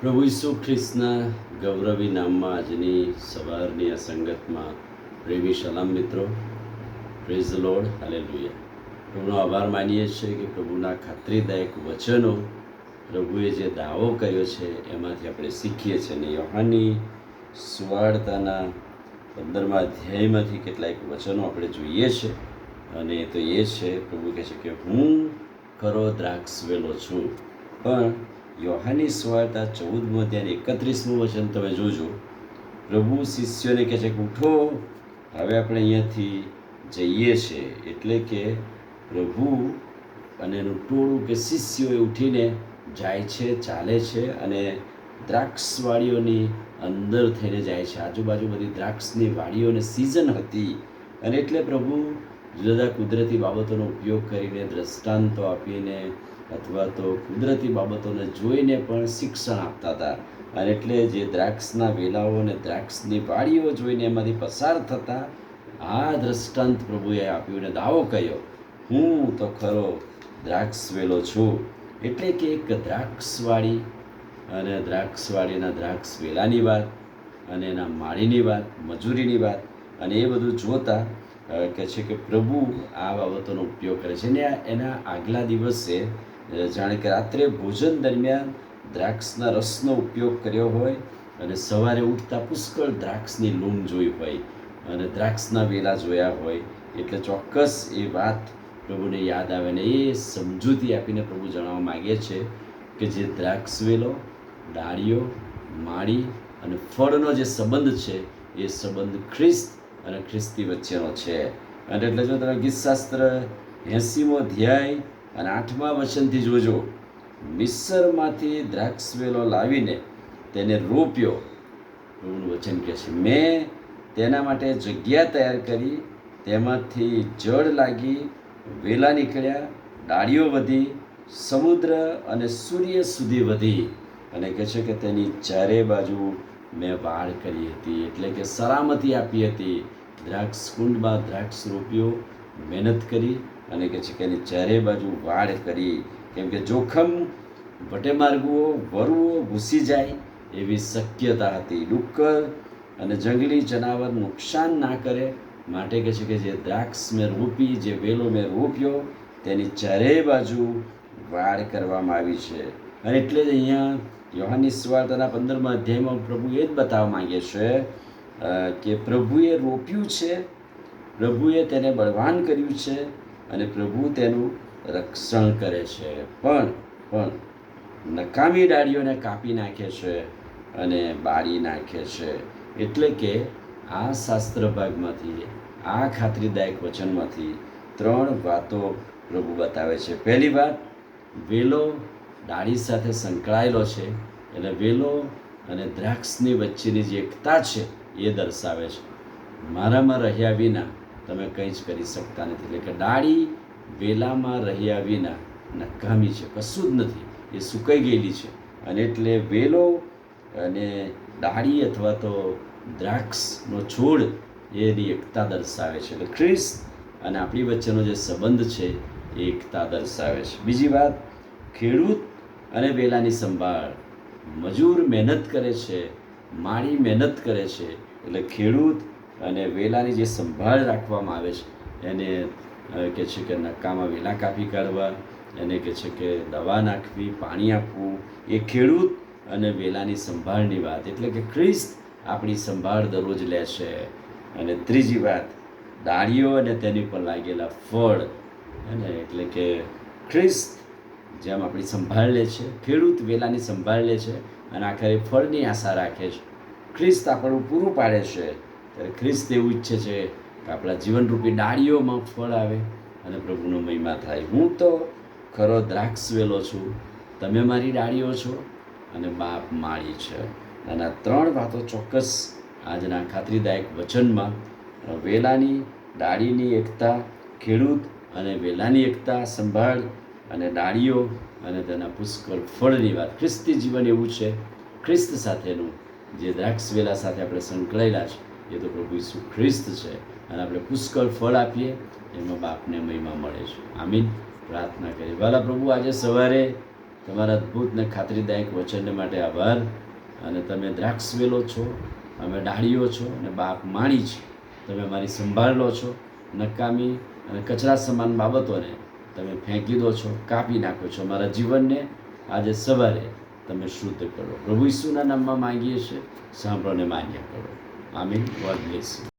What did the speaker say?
પ્રભુ ઈસુ ખ્રિસ્તના ગૌરવી નામમાં આજની સવારની આ સંગતમાં પ્રેમી સલામ મિત્રો. Praise the Lord, hallelujah. પ્રભુનો આભાર માનીએ છીએ કે પ્રભુના ખાતરીદાયક વચનો, પ્રભુએ જે દાવો કર્યો છે એમાંથી આપણે શીખીએ છીએ. અને યોહાનની સુવાર્તાના 15મા અધ્યાયમાંથી કેટલાક વચનો આપણે જોઈએ છે. અને તો એ છે, પ્રભુ કહે છે કે હું ખરો દ્રાક્ષ વેલો છું. પણ યોહાનની સુવાર્તા 14મો અધ્યાય 31મું વચન તમે જોજો. પ્રભુ શિષ્યોને કહે છે કે ઉઠો, હવે આપણે અહીંયાથી જઈએ છીએ. એટલે કે પ્રભુ અને એનું ટોળું કે શિષ્યો એ ઉઠીને જાય છે, ચાલે છે અને દ્રાક્ષવાડીઓની અંદર થઈને જાય છે. આજુબાજુ બધી દ્રાક્ષની વાડીઓની સિઝન હતી અને એટલે પ્રભુ જુદા જુદા કુદરતી બાબતોનો ઉપયોગ કરીને, દ્રષ્ટાંતો આપીને અથવા તો કુદરતી બાબતોને જોઈને પણ શિક્ષણ આપતા હતા. અને એટલે જે દ્રાક્ષના વેલાઓ અને દ્રાક્ષની વાડીઓ જોઈને એમાંથી પસાર થતા આ દ્રષ્ટાંત પ્રભુએ આપ્યું અને દાવો કર્યો, હું તો ખરો દ્રાક્ષ વેલો છું. એટલે કે એક દ્રાક્ષવાડી અને દ્રાક્ષવાડીના દ્રાક્ષ વેલાની વાત અને એના માળીની વાત, મજૂરીની વાત, અને એ બધું જોતા કહે છે કે પ્રભુ આ બાબતોનો ઉપયોગ કરે છે. અને એના આગલા દિવસે જાણે કે રાત્રે ભોજન દરમિયાન દ્રાક્ષના રસનો ઉપયોગ કર્યો હોય અને સવારે ઉઠતા પુષ્કળ દ્રાક્ષની લૂમ જોઈ હોય અને દ્રાક્ષના વેલા જોયા હોય. એટલે ચોક્કસ એ વાત પ્રભુને યાદ આવે ને એ સમજૂતી આપીને પ્રભુ જણાવવા માગે છે કે જે દ્રાક્ષ વેલો, ડાળીઓ, માળી અને ફળનો જે સંબંધ છે એ સંબંધ ખ્રિસ્ત અને ખ્રિસ્તી વચ્ચેનો છે. અને એટલે જો તમે ગીતશાસ્ત્ર 80મો અધ્યાય અને 8મા વચનથી જોજો, મિસ્રમાંથી દ્રાક્ષવેલો લાવીને તેને રોપ્યો. પ્રભુનું વચન કહે છે, મેં તેના માટે જગ્યા તૈયાર કરી, તેમાંથી જળ લાગી, વેલા નીકળ્યા, ડાળીઓ વધી, સમુદ્ર અને સૂર્ય સુધી વધી. અને કહે છે કે તેની ચારે બાજુ મેં વાડ કરી હતી. એટલે કે સલામતી આપી હતી. દ્રાક્ષ કુંડમાં દ્રાક્ષ રોપ્યો, મહેનત કરી અને કહે છે કે એની ચારે બાજુ વાડ કરી. કેમ કે જોખમ, વટેમાર્ગુઓ, વરુઓ ઘૂસી જાય એવી શક્યતા હતી. ડુક્કર અને જંગલી જનાવર નુકસાન ના કરે માટે કહે છે કે જે દ્રાક્ષ મેં રોપી, જે વેલો મેં રોપ્યો, તેની ચારેય બાજુ વાડ કરવામાં આવી છે. અને એટલે જ અહીંયા યોહાનની સુવાર્તાના 15મા અધ્યાયમાં પ્રભુ એ જ બતાવવા માંગે છે કે પ્રભુએ રોપ્યું છે, પ્રભુએ તેને બળવાન કર્યું છે અને પ્રભુ તેનું રક્ષણ કરે છે. પણ નકામી ડાળીઓને કાપી નાખે છે અને બાળી નાખે છે. એટલે કે આ શાસ્ત્ર ભાગમાંથી, આ ખાતરીદાયક વચનમાંથી 3 વાતો પ્રભુ બતાવે છે. પહેલી વાત, વેલો ડાળી સાથે સંકળાયેલો છે. એટલે વેલો અને દ્રાક્ષની વચ્ચેની જે એકતા છે એ દર્શાવે છે. મારામાં રહ્યા વિના તમે કંઈ જ કરી શકતા નથી. એટલે કે ડાળી વેલામાં રહ્યા વિના નકામી છે, કશું જ નથી, એ સુકાઈ ગયેલી છે. અને એટલે વેલો અને ડાળી અથવા તો દ્રાક્ષનો છોડ એની એકતા દર્શાવે છે. એટલે ખ્રિસ્ત અને આપણી વચ્ચેનો જે સંબંધ છે એ એકતા દર્શાવે છે. બીજી વાત, ખેડૂત અને વેલાની સંભાળ. મજૂર મહેનત કરે છે, માળી મહેનત કરે છે. એટલે ખેડૂત અને વેલાની જે સંભાળ રાખવામાં આવે છે એને કહે છે કે નકામા વેલા કાપી કાઢવા, એને કહે છે કે દવા નાખવી, પાણી આપવું, એ ખેડૂત અને વેલાની સંભાળની વાત. એટલે કે ખ્રિસ્ત આપણી સંભાળ દરરોજ લે છે. અને ત્રીજી વાત, ડાળીઓ અને તેની પર લાગેલા ફળ. અને એટલે કે ખ્રિસ્ત જેમ આપણી સંભાળ લે છે, ખેડૂત વેલાની સંભાળ લે છે અને આખરે ફળની આશા રાખે છે. ખ્રિસ્ત આપણું પૂરું પાડે છે. ત્યારે ખ્રિસ્ત એવું ઈચ્છે છે કે આપણા જીવનરૂપી ડાળીઓમાં ફળ આવે અને પ્રભુનો મહિમા થાય. હું તો ખરો દ્રાક્ષ વેલો છું, તમે મારી ડાળીઓ છો અને બાપ માળી છે. અને આ 3 વાતો ચોક્કસ આજના ખાતરીદાયક વચનમાં વેલાની, ડાળીની એકતા, ખેડૂત અને વેલાની એકતા, સંભાળ અને ડાળીઓ અને તેના પુષ્કળ ફળની વાત. ખ્રિસ્તી જીવન એવું છે, ખ્રિસ્ત સાથેનું જે દ્રાક્ષ વેલા સાથે આપણે સંકળાયેલા છે એ તો પ્રભુ ઈસુ ખ્રિસ્ત છે. અને આપણે પુષ્કળ ફળ આપીએ એમાં બાપને મહિમા મળે છે. આમીન. પ્રાર્થના કરીએ. વાલા પ્રભુ, આજે સવારે તમારા અદ્ભુત ને ખાતરીદાયક વચનને માટે આભાર. અને તમે દ્રાક્ષ વેલો છો, અમે ડાળીઓ છો અને બાપ માણી છે. તમે મારી સંભાળ લો છો. નકામી અને કચરા સમાન બાબતોને તમે ફેંકી દો છો, કાપી નાખો છો. મારા જીવનને આજે સવારે તમે શુદ્ધ કરો. પ્રભુ ઈસુના નામમાં માંગીએ છીએ, સાંભળો ને માન્ય કરો. આમીન. God bless you.